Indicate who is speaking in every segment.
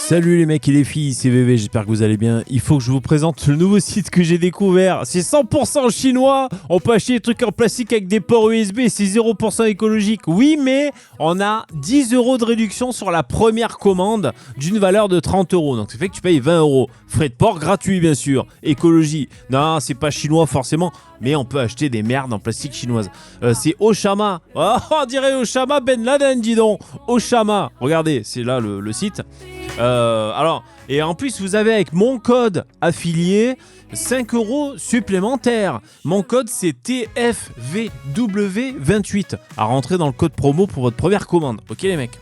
Speaker 1: Salut les mecs et les filles, c'est VV, j'espère que vous allez bien. Il faut que je vous présente le nouveau site que j'ai découvert. C'est 100% chinois. On peut acheter des trucs en plastique avec des ports USB, c'est 0% écologique. Oui, mais on a 10 € de réduction sur la première commande d'une valeur de 30 €. Donc ça fait que tu payes 20 €. Frais de port gratuits bien sûr. Écologie. Non, c'est pas chinois forcément, mais on peut acheter des merdes en plastique chinoise. C'est Oshama. Oh, on dirait Oshama Ben Laden, dis donc. Oshama. Regardez, c'est là le site. Et en plus vous avez avec mon code affilié 5 € supplémentaires. Mon code c'est TFVW28 à rentrer dans le code promo pour votre première commande. Ok les mecs,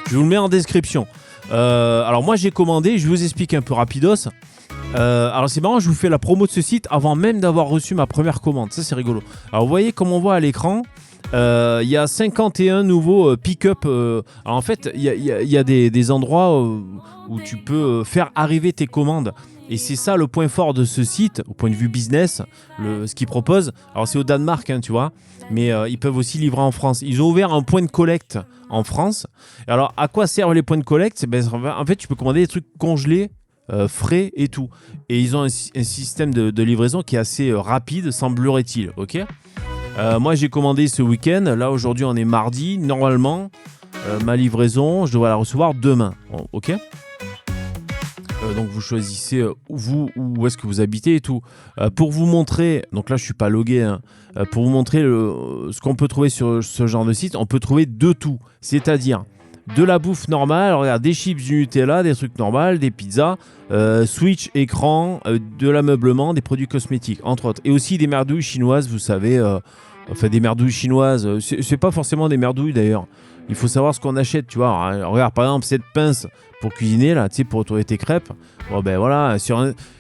Speaker 1: je vous le mets en description. Alors moi j'ai commandé, je vous explique un peu rapidos. Alors c'est marrant, je vous fais la promo de ce site avant même d'avoir reçu ma première commande. Ça c'est rigolo. Alors vous voyez comme on voit à l'écran, il y a 51 nouveaux pick-up. Alors en fait, il y a des endroits où tu peux faire arriver tes commandes. Et c'est ça le point fort de ce site, au point de vue business, ce qu'ils proposent. Alors c'est au Danemark, hein, tu vois, mais ils peuvent aussi livrer en France. Ils ont ouvert un point de collecte en France. Alors à quoi servent les points de collecte ? En fait, tu peux commander des trucs congelés, frais et tout. Et ils ont un système de livraison qui est assez rapide, semblerait-il, ok ? Moi j'ai commandé ce week-end, là aujourd'hui on est mardi, normalement ma livraison je devrais la recevoir demain, ok. Donc vous choisissez vous où est-ce que vous habitez et tout. Pour vous montrer, donc là je suis pas logué, hein, pour vous montrer ce qu'on peut trouver sur ce genre de site, on peut trouver de tout, c'est-à-dire de la bouffe normale, regarde, des chips, du Nutella, des trucs normaux, des pizzas, Switch, écran, de l'ameublement, des produits cosmétiques, entre autres. Et aussi des merdouilles chinoises, vous savez, enfin des merdouilles chinoises, c'est pas forcément des merdouilles d'ailleurs. Il faut savoir ce qu'on achète, tu vois. Alors, regarde, par exemple, cette pince pour cuisiner, là, tu sais, pour retrouver tes crêpes. Bon, ben voilà.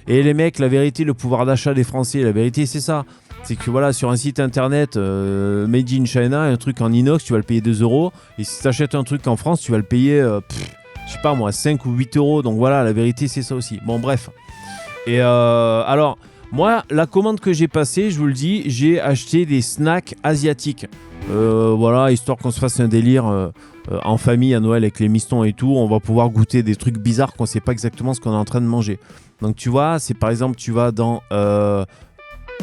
Speaker 1: Et les mecs, la vérité, le pouvoir d'achat des Français, la vérité, c'est ça. C'est que voilà, sur un site internet made in China, un truc en inox, tu vas le payer 2 €. Et si tu achètes un truc en France, tu vas le payer, je sais pas moi, 5 ou 8 €. Donc voilà, la vérité, c'est ça aussi. Bon, bref. Et alors, moi, la commande que j'ai passée, je vous le dis, j'ai acheté des snacks asiatiques. Voilà, histoire qu'on se fasse un délire en famille à Noël avec les mistons et tout. On va pouvoir goûter des trucs bizarres qu'on sait pas exactement ce qu'on est en train de manger. Donc tu vois, c'est par exemple, tu vas dans...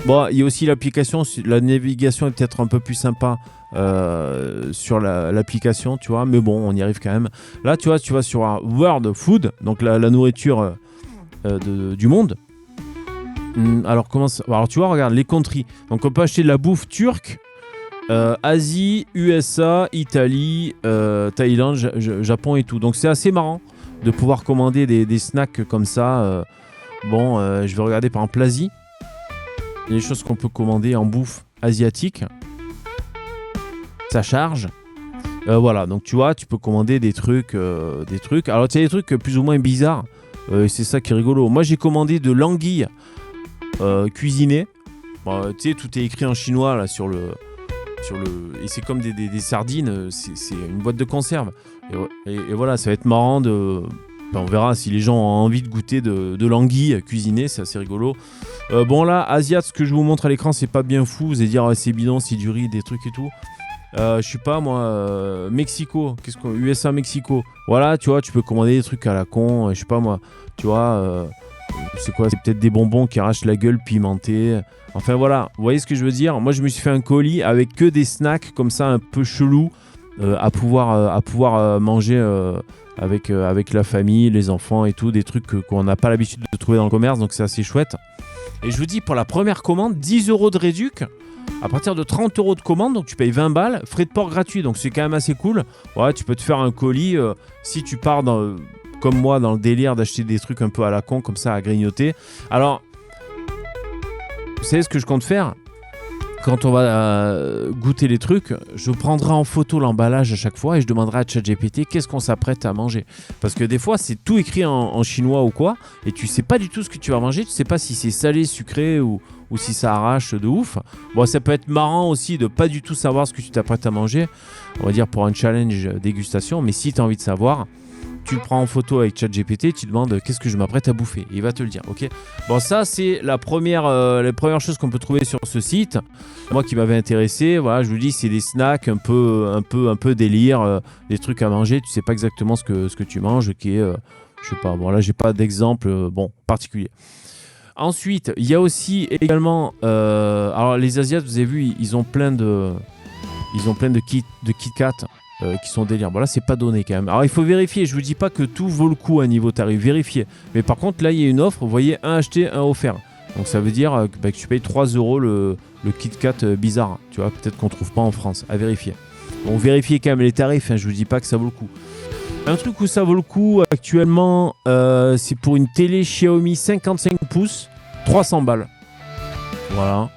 Speaker 1: Bon, il y a aussi l'application, la navigation est peut-être un peu plus sympa sur l'application, tu vois, mais bon, on y arrive quand même. Là, tu vas sur un World Food, donc la nourriture du monde. Alors, tu vois, regarde, les countries. Donc, on peut acheter de la bouffe turque, Asie, USA, Italie, Thaïlande, Japon et tout. Donc, c'est assez marrant de pouvoir commander des snacks comme ça. Je vais regarder par exemple l'Asie. Il y a des choses qu'on peut commander en bouffe asiatique. Ça charge. Voilà, donc tu vois, tu peux commander des trucs. Alors, tu as des trucs plus ou moins bizarres. C'est ça qui est rigolo. Moi, j'ai commandé de l'anguille cuisinée. Tu sais, tout est écrit en chinois là sur le... Et c'est comme des sardines. C'est une boîte de conserve. Et voilà, ça va être marrant de... on verra si les gens ont envie de goûter de l'anguille cuisinée, c'est assez rigolo. Bon là, Asiat, ce que je vous montre à l'écran, c'est pas bien fou. Vous allez dire c'est bidon, c'est du riz, des trucs et tout. Je sais pas moi, Mexico, USA Mexico. Voilà, tu vois, tu peux commander des trucs à la con, je sais pas moi. Tu vois, c'est quoi ? C'est peut-être des bonbons qui arrachent la gueule pimentés. Enfin voilà, vous voyez ce que je veux dire ? Moi je me suis fait un colis avec que des snacks comme ça un peu chelous à pouvoir manger avec la famille, les enfants et tout, des trucs qu'on n'a pas l'habitude de trouver dans le commerce, donc c'est assez chouette. Et je vous dis, pour la première commande, 10 € de réduc, à partir de 30 € de commande, donc tu payes 20 balles, frais de port gratuits, donc c'est quand même assez cool. Ouais, tu peux te faire un colis si tu pars comme moi dans le délire d'acheter des trucs un peu à la con, comme ça à grignoter. Alors, vous savez ce que je compte faire ? Quand on va goûter les trucs, je prendrai en photo l'emballage à chaque fois et je demanderai à ChatGPT qu'est-ce qu'on s'apprête à manger. Parce que des fois, c'est tout écrit en chinois ou quoi, et tu sais pas du tout ce que tu vas manger, tu sais pas si c'est salé, sucré ou si ça arrache de ouf. Bon, ça peut être marrant aussi de pas du tout savoir ce que tu t'apprêtes à manger, on va dire pour un challenge dégustation, mais si tu as envie de savoir, tu le prends en photo avec ChatGPT, tu demandes qu'est-ce que je m'apprête à bouffer. Il va te le dire, ok. Bon, ça, c'est la première chose qu'on peut trouver sur ce site. Moi qui m'avait intéressé, voilà, je vous dis, c'est des snacks un peu délire, des trucs à manger. Tu sais pas exactement ce que tu manges, qui est, je sais pas, bon là, j'ai pas d'exemple particulier. Ensuite, il y a aussi également, alors les Asiates, vous avez vu, ils ont plein de Kit Kat qui sont délire. Bon là, c'est pas donné quand même. Alors il faut vérifier. Je vous dis pas que tout vaut le coup à niveau tarif. Vérifiez. Mais par contre, là, il y a une offre. Vous voyez, un acheté, un offert. Donc ça veut dire que tu payes 3 € le Kit Kat bizarre. Tu vois, peut-être qu'on trouve pas en France. À vérifier. Bon, vérifiez quand même les tarifs. Hein, je vous dis pas que ça vaut le coup. Un truc où ça vaut le coup actuellement, c'est pour une télé Xiaomi 55 pouces, 300 balles. Voilà.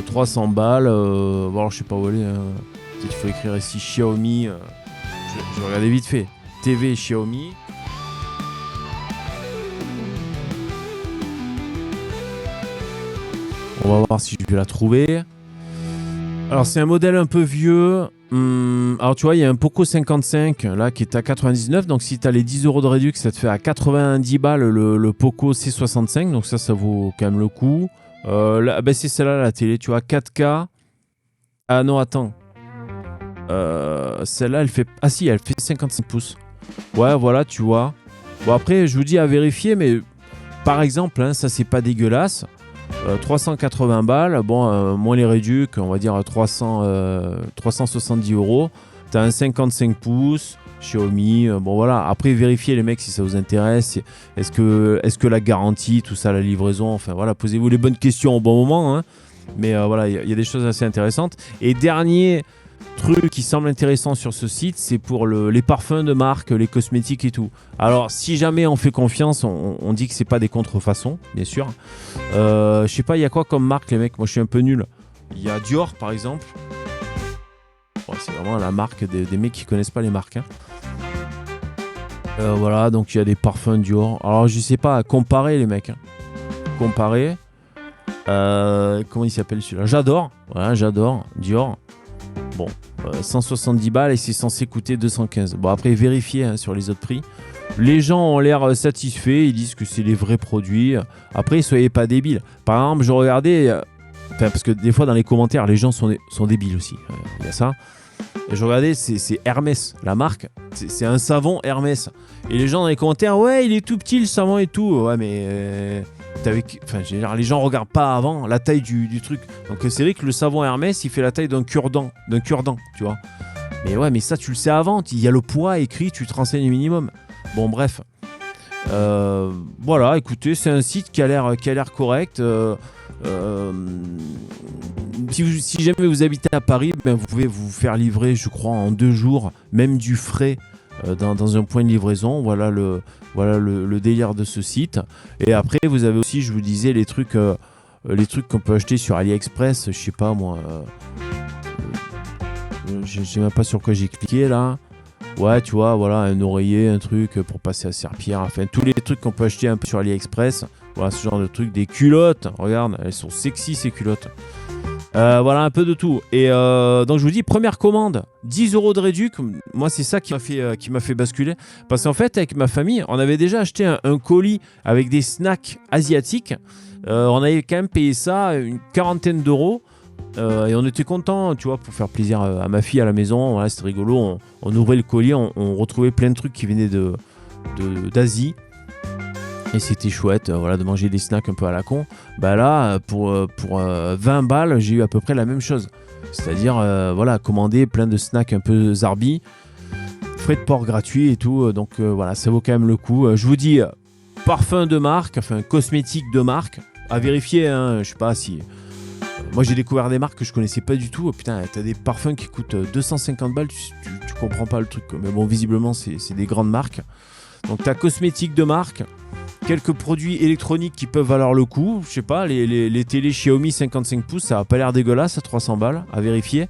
Speaker 1: 300 balles. Bon, alors, je sais pas où elle est. Peut-être qu'il faut écrire ici Xiaomi. Je vais regarder vite fait. TV Xiaomi. On va voir si je vais la trouver. Alors, c'est un modèle un peu vieux. Alors, tu vois, il y a un Poco 55 là qui est à 99. Donc, si tu as les 10 € de réduction, ça te fait à 90 balles le Poco C65. Donc, ça vaut quand même le coup. Là, c'est celle-là la télé, tu vois, 4K. Ah non, attends. Celle-là, elle fait... Ah si, elle fait 55 pouces. Ouais, voilà, tu vois. Bon, après, je vous dis à vérifier, mais par exemple, hein, ça, c'est pas dégueulasse. 380 balles, bon, moins les réducs, on va dire 370 €. T'as un 55 pouces, Xiaomi, bon voilà. Après, vérifiez les mecs si ça vous intéresse. Est-ce que la garantie, tout ça, la livraison, enfin voilà, posez-vous les bonnes questions au bon moment. Hein. Mais voilà, il y a des choses assez intéressantes. Et dernier truc qui semble intéressant sur ce site, c'est pour les parfums de marque, les cosmétiques et tout. Alors, si jamais on fait confiance, on dit que c'est pas des contrefaçons, bien sûr. Je sais pas, il y a quoi comme marque, les mecs? Moi, je suis un peu nul. Il y a Dior, par exemple. Bon, c'est vraiment la marque des mecs qui connaissent pas les marques. Hein. Voilà, donc il y a des parfums Dior. Alors, je sais pas, comparer, les mecs. Hein. Comparer. Comment il s'appelle celui-là? J'adore. Voilà, j'adore. Dior. Bon, 170 balles et c'est censé coûter 215. Bon, après, vérifiez hein, sur les autres prix. Les gens ont l'air satisfaits, ils disent que c'est les vrais produits. Après, soyez pas débiles. Par exemple, je regardais, parce que des fois dans les commentaires, les gens sont débiles aussi. Il y a ça. Et je regardais, c'est Hermès, la marque. C'est un savon Hermès. Et les gens dans les commentaires, ouais, il est tout petit le savon et tout. Ouais, mais les gens regardent pas avant la taille du truc. Donc c'est vrai que le savon Hermès, il fait la taille d'un cure-dent, tu vois. Mais ouais, mais ça, tu le sais avant. Il y a le poids écrit, tu te renseignes au minimum. Bon, bref. Voilà, écoutez, c'est un site qui a l'air correct. Si jamais vous habitez à Paris, ben vous pouvez vous faire livrer, je crois, en 2 jours, même du frais dans un point de livraison. Voilà le délire de ce site. Et après, vous avez aussi, je vous disais, les trucs qu'on peut acheter sur AliExpress. Je sais pas moi. Je sais même pas sur quoi j'ai cliqué là. Ouais, tu vois, voilà, un oreiller, un truc pour passer à serpillère. Enfin, tous les trucs qu'on peut acheter un peu sur AliExpress. Voilà, ce genre de trucs. Des culottes. Regarde, elles sont sexy ces culottes. Voilà, un peu de tout. Et donc, je vous dis, première commande, 10 € de réduction. Moi, c'est ça qui m'a fait basculer. Parce qu'en fait, avec ma famille, on avait déjà acheté un colis avec des snacks asiatiques. On avait quand même payé ça une quarantaine d'euros. Et on était contents, tu vois, pour faire plaisir à ma fille à la maison. Voilà, c'était rigolo. On ouvrait le colis, on retrouvait plein de trucs qui venaient d'Asie. Et c'était chouette, voilà, de manger des snacks un peu à la con. Bah là, pour 20 balles, j'ai eu à peu près la même chose. C'est-à-dire, voilà, commander plein de snacks un peu zarbi, frais de port gratuits et tout. Donc voilà, ça vaut quand même le coup. Je vous dis, parfum de marque, enfin cosmétique de marque, à vérifier. Hein, je sais pas si. Moi, j'ai découvert des marques que je connaissais pas du tout. Oh, putain, t'as des parfums qui coûtent 250 balles, tu comprends pas le truc. Mais bon, visiblement, c'est des grandes marques. Donc, t'as cosmétique de marque, quelques produits électroniques qui peuvent valoir le coup. Je sais pas, les télés Xiaomi 55 pouces, ça a pas l'air dégueulasse à 300 balles, à vérifier.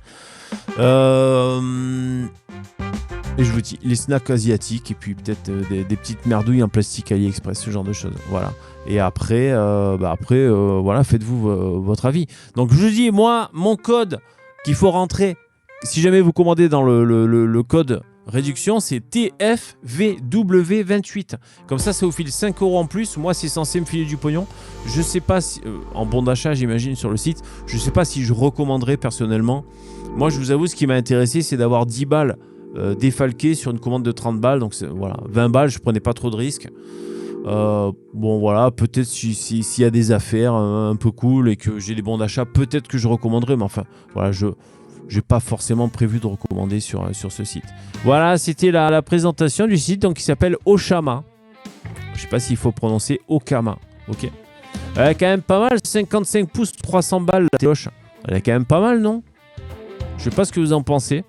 Speaker 1: Et je vous dis, les snacks asiatiques et puis peut-être des petites merdouilles en plastique AliExpress, ce genre de choses. Voilà. Et après, voilà, faites-vous votre avis. Donc je vous dis, moi, mon code qu'il faut rentrer, si jamais vous commandez dans le code réduction, c'est TFVW28. Comme ça vous file 5 € en plus. Moi, c'est censé me filer du pognon. Je sais pas si, en bon d'achat, j'imagine, sur le site. Je sais pas si je recommanderais personnellement. Moi, je vous avoue, ce qui m'a intéressé, c'est d'avoir 10 balles défalquées sur une commande de 30 balles. Donc, voilà, 20 balles, je prenais pas trop de risques. Bon, voilà, peut-être s'il y a des affaires un peu cool et que j'ai des bons d'achat, peut-être que je recommanderais. Mais enfin, voilà, j'ai pas forcément prévu de recommander sur ce site. Voilà, c'était la présentation du site donc, qui s'appelle Ochama. Je sais pas s'il faut prononcer Okama. Ok. Elle est quand même pas mal, 55 pouces, 300 balles la téloche. Elle est quand même pas mal, non? Je sais pas ce que vous en pensez.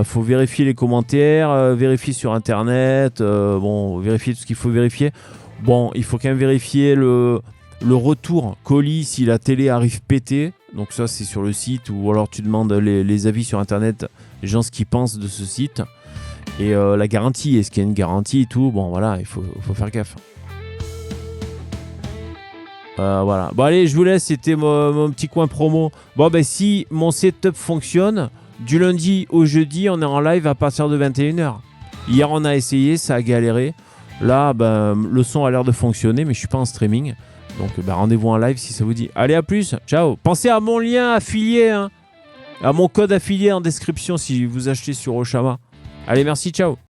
Speaker 1: Faut vérifier les commentaires, vérifier sur internet, bon, vérifier tout ce qu'il faut vérifier. Bon, il faut quand même vérifier le retour colis si la télé arrive pétée. Donc ça, c'est sur le site, ou alors tu demandes les avis sur internet, les gens ce qu'ils pensent de ce site. Et la garantie, est-ce qu'il y a une garantie et tout? Bon, voilà, il faut faire gaffe. Voilà. Bon, allez, je vous laisse, c'était mon petit coin promo. Bon, ben si mon setup fonctionne, du lundi au jeudi, on est en live à partir de 21h. Hier, on a essayé, ça a galéré. Là, ben, le son a l'air de fonctionner, mais je suis pas en streaming. Donc, ben, rendez-vous en live si ça vous dit. Allez, à plus. Ciao. Pensez à mon lien affilié, hein, à mon code affilié en description si vous achetez sur Ochama. Allez, merci, ciao.